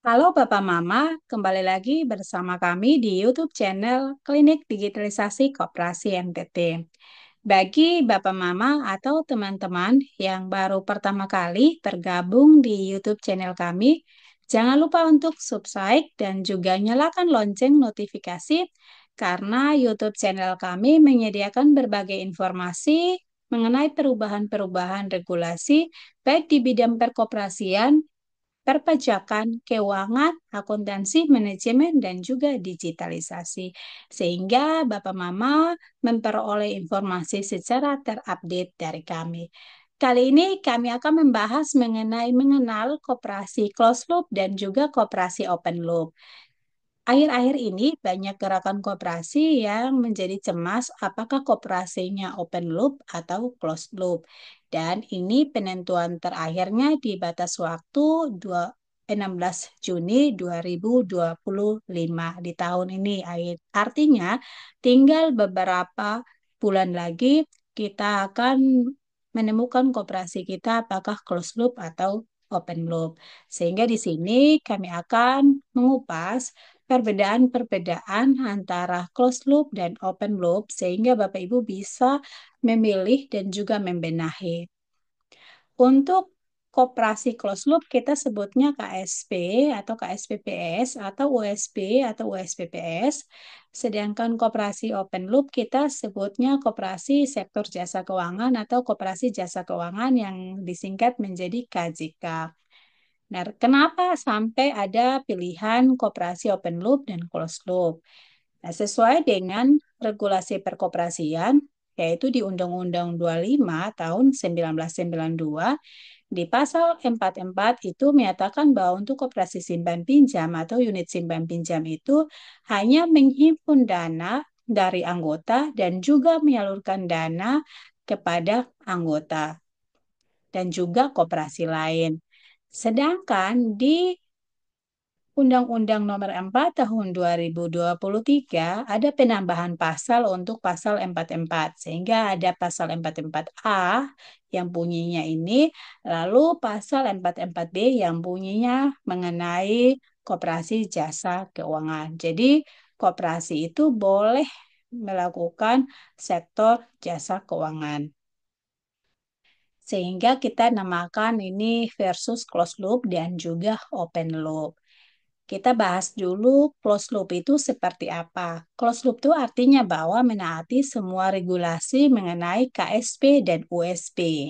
Halo Bapak Mama, kembali lagi bersama kami di YouTube channel Klinik Digitalisasi Koperasi NTT. Bagi Bapak Mama atau teman-teman yang baru pertama kali tergabung di YouTube channel kami, jangan lupa untuk subscribe dan juga nyalakan lonceng notifikasi karena YouTube channel kami menyediakan berbagai informasi mengenai perubahan-perubahan regulasi baik di bidang perkoperasian, perpajakan, keuangan, akuntansi, manajemen, dan juga digitalisasi. Sehingga Bapak Mama memperoleh informasi secara terupdate dari kami. Kali ini kami akan membahas mengenai mengenal koperasi closed loop dan juga koperasi open loop. Akhir-akhir ini banyak gerakan koperasi yang menjadi cemas apakah koperasinya open loop atau closed loop. Dan ini penentuan terakhirnya di batas waktu 16 Juni 2025 di tahun ini. Artinya tinggal beberapa bulan lagi kita akan menemukan koperasi kita apakah closed loop atau open loop. Sehingga di sini kami akan mengupas perbedaan-perbedaan antara closed loop dan open loop sehingga Bapak Ibu bisa memilih dan juga membenahi. Untuk koperasi closed loop kita sebutnya KSP atau KSPPS atau USB atau USPPS. Sedangkan koperasi open loop kita sebutnya koperasi sektor jasa keuangan atau koperasi jasa keuangan yang disingkat menjadi KJK. Nah, kenapa sampai ada pilihan koperasi open loop dan closed loop? Nah, sesuai dengan regulasi perkoperasian, yaitu di Undang-Undang 25 tahun 1992, di pasal 44 itu menyatakan bahwa untuk koperasi simpan pinjam atau unit simpan pinjam itu hanya menghimpun dana dari anggota dan juga menyalurkan dana kepada anggota dan juga koperasi lain. Sedangkan di Undang-Undang Nomor 4 Tahun 2023 ada penambahan pasal untuk pasal 44 sehingga ada pasal 44A yang bunyinya ini, lalu pasal 44B yang bunyinya mengenai koperasi jasa keuangan. Jadi koperasi itu boleh melakukan sektor jasa keuangan. Sehingga kita namakan ini versus closed loop dan juga open loop. Kita bahas dulu closed loop itu seperti apa. Closed loop itu artinya bahwa menaati semua regulasi mengenai KSP dan USP.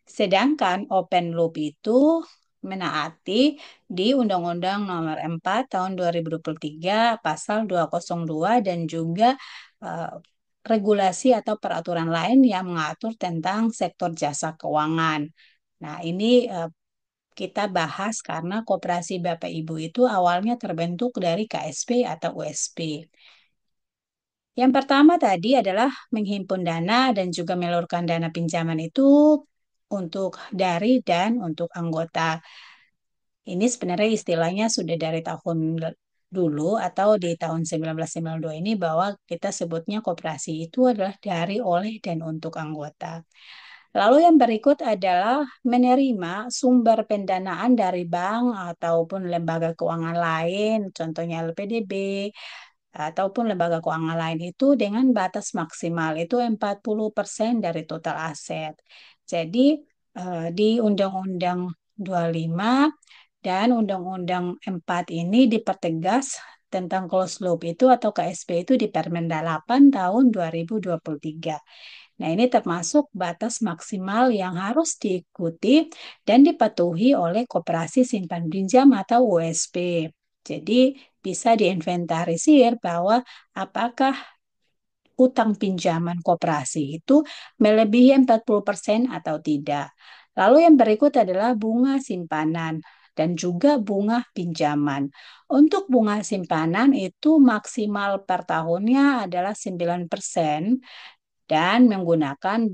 Sedangkan open loop itu menaati di Undang-Undang Nomor 4 Tahun 2023 Pasal 202 dan juga eh, regulasi atau peraturan lain yang mengatur tentang sektor jasa keuangan. Nah, ini kita bahas karena koperasi Bapak Ibu itu awalnya terbentuk dari KSP atau USP. Yang pertama tadi adalah menghimpun dana dan juga menyalurkan dana pinjaman itu untuk dari dan untuk anggota. Ini sebenarnya istilahnya sudah dari tahun dulu atau di tahun 1992 ini bahwa kita sebutnya koperasi itu adalah dari, oleh, dan untuk anggota. Lalu yang berikut adalah menerima sumber pendanaan dari bank ataupun lembaga keuangan lain, contohnya LPDB, ataupun lembaga keuangan lain itu dengan batas maksimal itu 40% dari total aset. Jadi di Undang-Undang 25 dan Undang-Undang 4 ini dipertegas tentang closed loop itu atau KSP itu di Permen 8 tahun 2023. Nah, ini termasuk batas maksimal yang harus diikuti dan dipatuhi oleh koperasi simpan pinjam atau USP. Jadi, bisa diinventarisir bahwa apakah utang pinjaman koperasi itu melebihi 40% atau tidak. Lalu yang berikut adalah bunga simpanan dan juga bunga pinjaman. Untuk bunga simpanan itu maksimal per tahunnya adalah 9% dan menggunakan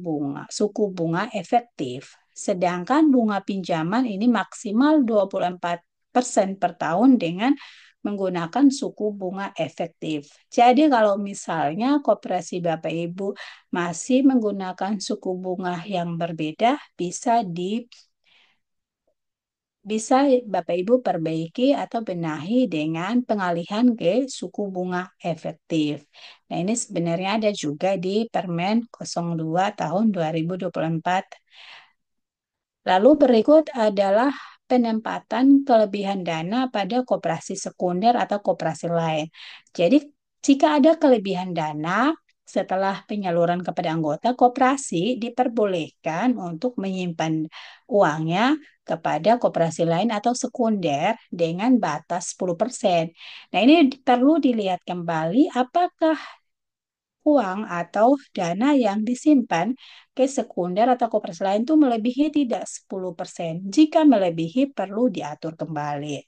suku bunga efektif. Sedangkan bunga pinjaman ini maksimal 24% per tahun dengan menggunakan suku bunga efektif. Jadi kalau misalnya koperasi Bapak Ibu masih menggunakan suku bunga yang berbeda, bisa bisa Bapak Ibu perbaiki atau benahi dengan pengalihan ke suku bunga efektif. Nah, ini sebenarnya ada juga di Permen 02 tahun 2024. Lalu berikut adalah penempatan kelebihan dana pada koperasi sekunder atau koperasi lain. Jadi, jika ada kelebihan dana setelah penyaluran kepada anggota, koperasi diperbolehkan untuk menyimpan uangnya kepada koperasi lain atau sekunder dengan batas 10%. Nah, ini perlu dilihat kembali apakah uang atau dana yang disimpan ke sekunder atau koperasi lain itu melebihi tidak 10%. Jika melebihi perlu diatur kembali.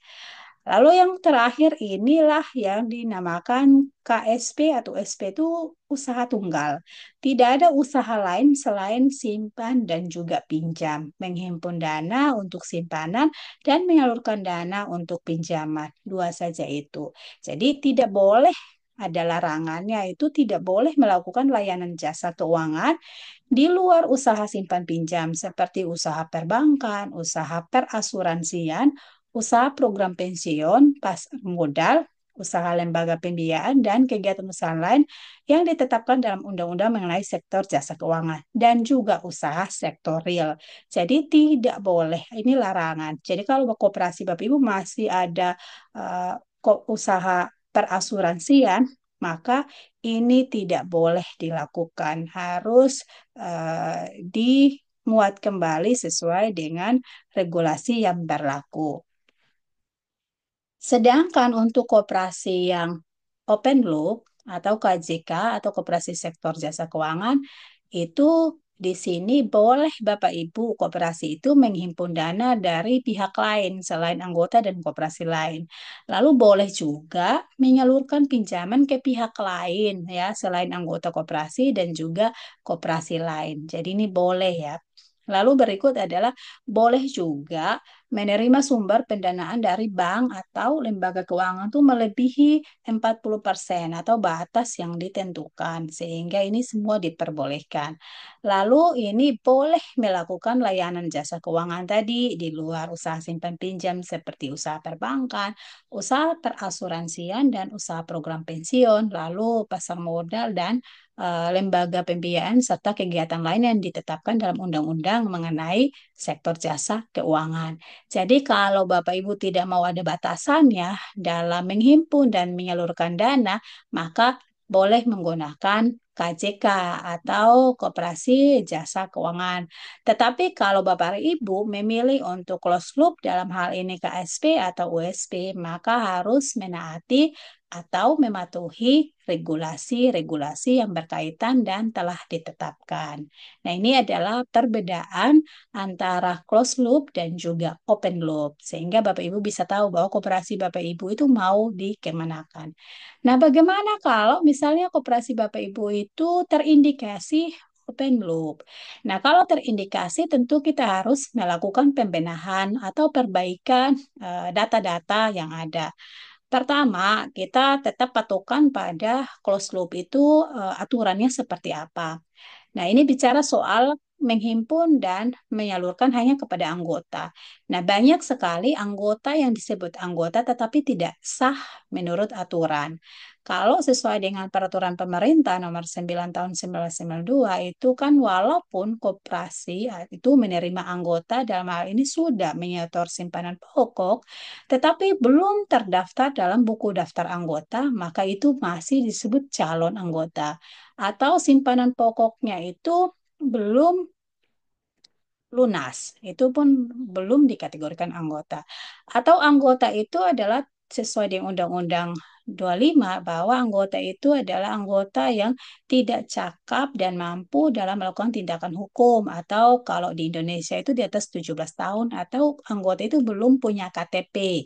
Lalu yang terakhir inilah yang dinamakan KSP atau SP itu usaha tunggal. Tidak ada usaha lain selain simpan dan juga pinjam. Menghimpun dana untuk simpanan dan menyalurkan dana untuk pinjaman. Dua saja itu. Jadi tidak boleh ada larangannya itu tidak boleh melakukan layanan jasa keuangan di luar usaha simpan pinjam seperti usaha perbankan, usaha perasuransian, usaha program pensiun, pasar modal, usaha lembaga pembiayaan, dan kegiatan usaha lain yang ditetapkan dalam undang-undang mengenai sektor jasa keuangan dan juga usaha sektor real. Jadi tidak boleh, ini larangan. Jadi kalau koperasi Bapak Ibu masih ada usaha perasuransian, maka ini tidak boleh dilakukan. Harus dimuat kembali sesuai dengan regulasi yang berlaku. Sedangkan untuk koperasi yang open loop atau KJK atau koperasi sektor jasa keuangan itu di sini boleh Bapak Ibu koperasi itu menghimpun dana dari pihak lain selain anggota dan koperasi lain. Lalu boleh juga menyalurkan pinjaman ke pihak lain ya selain anggota koperasi dan juga koperasi lain. Jadi ini boleh ya. Lalu berikut adalah boleh juga menerima sumber pendanaan dari bank atau lembaga keuangan itu melebihi 40% atau batas yang ditentukan, sehingga ini semua diperbolehkan. Lalu ini boleh melakukan layanan jasa keuangan tadi di luar usaha simpan pinjam seperti usaha perbankan, usaha perasuransian, dan usaha program pensiun, lalu pasar modal dan lembaga pembiayaan serta kegiatan lain yang ditetapkan dalam undang-undang mengenai sektor jasa keuangan. Jadi kalau Bapak Ibu tidak mau ada batasannya dalam menghimpun dan menyalurkan dana, maka boleh menggunakan KJK atau Koperasi Jasa Keuangan. Tetapi kalau Bapak Ibu memilih untuk closed loop dalam hal ini KSP atau USP, maka harus menaati atau mematuhi regulasi-regulasi yang berkaitan dan telah ditetapkan. Nah, ini adalah perbedaan antara closed loop dan juga open loop, sehingga Bapak Ibu bisa tahu bahwa koperasi Bapak Ibu itu mau dikemanakan. Nah, bagaimana kalau misalnya koperasi Bapak Ibu itu terindikasi open loop? Nah, kalau terindikasi tentu kita harus melakukan pembenahan atau perbaikan data-data yang ada. Pertama, kita tetap patokan pada closed loop itu aturannya seperti apa. Nah, ini bicara soal menghimpun dan menyalurkan hanya kepada anggota. Nah, banyak sekali anggota yang disebut anggota tetapi tidak sah menurut aturan. Kalau sesuai dengan peraturan pemerintah nomor 9 tahun 1992 itu kan walaupun koperasi itu menerima anggota dalam hal ini sudah menyetor simpanan pokok, tetapi belum terdaftar dalam buku daftar anggota, maka itu masih disebut calon anggota atau simpanan pokoknya itu belum lunas, itu pun belum dikategorikan anggota. Atau anggota itu adalah sesuai dengan Undang-Undang 25 bahwa anggota itu adalah anggota yang tidak cakap dan mampu dalam melakukan tindakan hukum atau kalau di Indonesia itu di atas 17 tahun atau anggota itu belum punya KTP.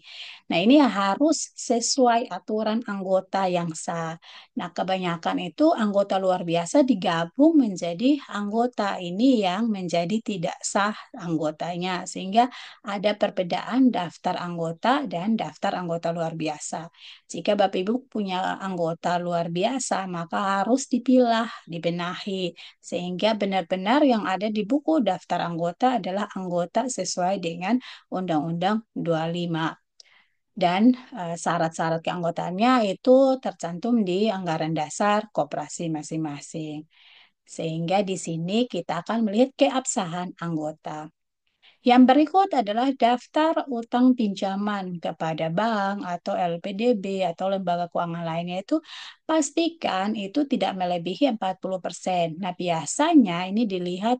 Nah, ini harus sesuai aturan anggota yang sah. Nah, kebanyakan itu anggota luar biasa digabung menjadi anggota ini yang menjadi tidak sah anggotanya, sehingga ada perbedaan daftar anggota dan daftar anggota luar biasa. Jika Bapak Ibu punya anggota luar biasa, maka harus dipilah, dibenahi, sehingga benar-benar yang ada di buku daftar anggota adalah anggota sesuai dengan Undang-Undang 25. Dan syarat-syarat keanggotaannya itu tercantum di anggaran dasar koperasi masing-masing. Sehingga di sini kita akan melihat keabsahan anggota. Yang berikut adalah daftar utang pinjaman kepada bank atau LPDB atau lembaga keuangan lainnya itu pastikan itu tidak melebihi 40%. Nah, biasanya ini dilihat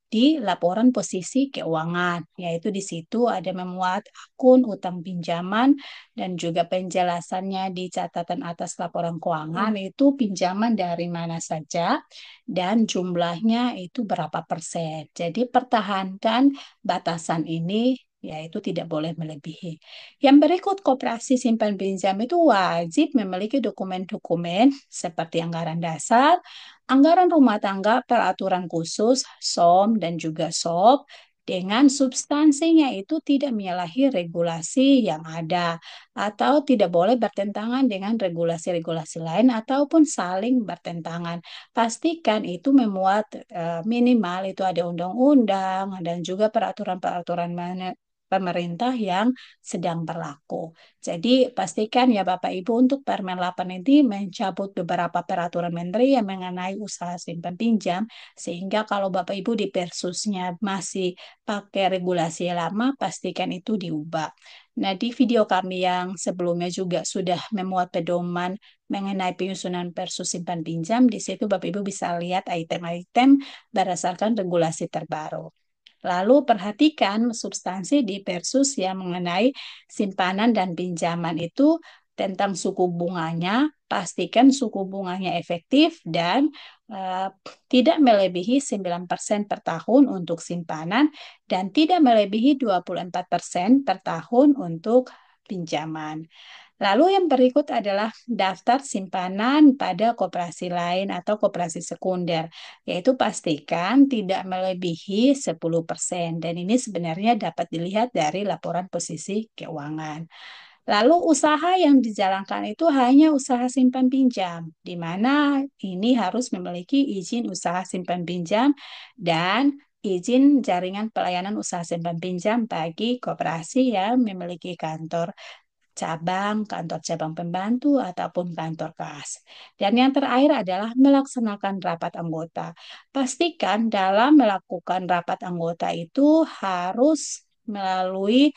di laporan posisi keuangan, yaitu di situ ada memuat akun utang pinjaman dan juga penjelasannya di catatan atas laporan keuangan itu pinjaman dari mana saja dan jumlahnya itu berapa persen. Jadi pertahankan batasan ini yaitu tidak boleh melebihi. Yang berikut koperasi simpan pinjam itu wajib memiliki dokumen-dokumen seperti anggaran dasar, anggaran rumah tangga, peraturan khusus, SOM dan juga SOP dengan substansinya itu tidak menyalahi regulasi yang ada atau tidak boleh bertentangan dengan regulasi-regulasi lain ataupun saling bertentangan. Pastikan itu memuat minimal itu ada undang-undang dan juga peraturan-peraturan pemerintah yang sedang berlaku. Jadi pastikan ya Bapak Ibu untuk Permen 8 ini mencabut beberapa peraturan menteri yang mengenai usaha simpan pinjam sehingga kalau Bapak Ibu di Persusnya masih pakai regulasi lama pastikan itu diubah. Nah, di video kami yang sebelumnya juga sudah memuat pedoman mengenai penyusunan Persus simpan pinjam. Di situ Bapak Ibu bisa lihat item-item berdasarkan regulasi terbaru. Lalu perhatikan substansi di Persus yang mengenai simpanan dan pinjaman itu tentang suku bunganya, pastikan suku bunganya efektif dan tidak melebihi 9% per tahun untuk simpanan dan tidak melebihi 24% per tahun untuk pinjaman. Lalu yang berikut adalah daftar simpanan pada koperasi lain atau koperasi sekunder, yaitu pastikan tidak melebihi 10% dan ini sebenarnya dapat dilihat dari laporan posisi keuangan. Lalu usaha yang dijalankan itu hanya usaha simpan pinjam, di mana ini harus memiliki izin usaha simpan pinjam dan izin jaringan pelayanan usaha simpan pinjam bagi koperasi yang memiliki kantor cabang, kantor cabang pembantu, ataupun kantor kas. Dan yang terakhir adalah melaksanakan rapat anggota. Pastikan dalam melakukan rapat anggota itu harus melalui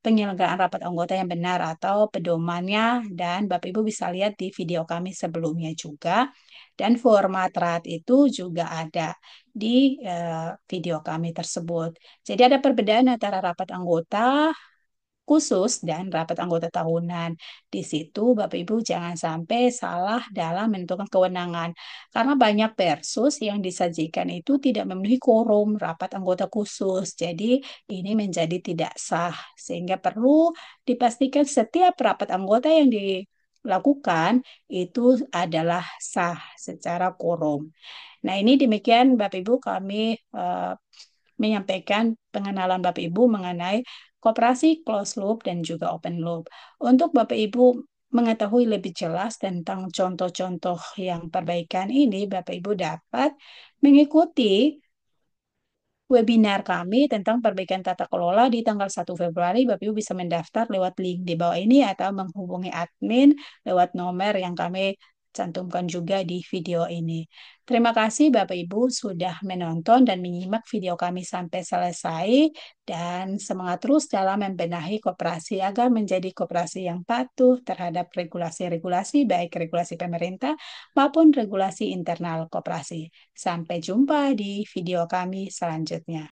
penyelenggaraan rapat anggota yang benar atau pedomannya dan Bapak Ibu bisa lihat di video kami sebelumnya juga dan format RAT itu juga ada di video kami tersebut. Jadi ada perbedaan antara rapat anggota khusus dan rapat anggota tahunan. Di situ Bapak Ibu jangan sampai salah dalam menentukan kewenangan. Karena banyak persus yang disajikan itu tidak memenuhi quorum rapat anggota khusus. Jadi ini menjadi tidak sah. Sehingga perlu dipastikan setiap rapat anggota yang dilakukan itu adalah sah secara quorum. Nah, ini demikian Bapak Ibu kami menyampaikan pengenalan Bapak Ibu mengenai koperasi closed loop dan juga open loop. Untuk Bapak Ibu mengetahui lebih jelas tentang contoh-contoh yang perbaikan ini, Bapak Ibu dapat mengikuti webinar kami tentang perbaikan tata kelola di tanggal 1 Februari. Bapak Ibu bisa mendaftar lewat link di bawah ini atau menghubungi admin lewat nomor yang kami cantumkan juga di video ini. Terima kasih Bapak Ibu sudah menonton dan menyimak video kami sampai selesai dan semangat terus dalam membenahi koperasi agar menjadi koperasi yang patuh terhadap regulasi-regulasi baik regulasi pemerintah maupun regulasi internal koperasi. Sampai jumpa di video kami selanjutnya.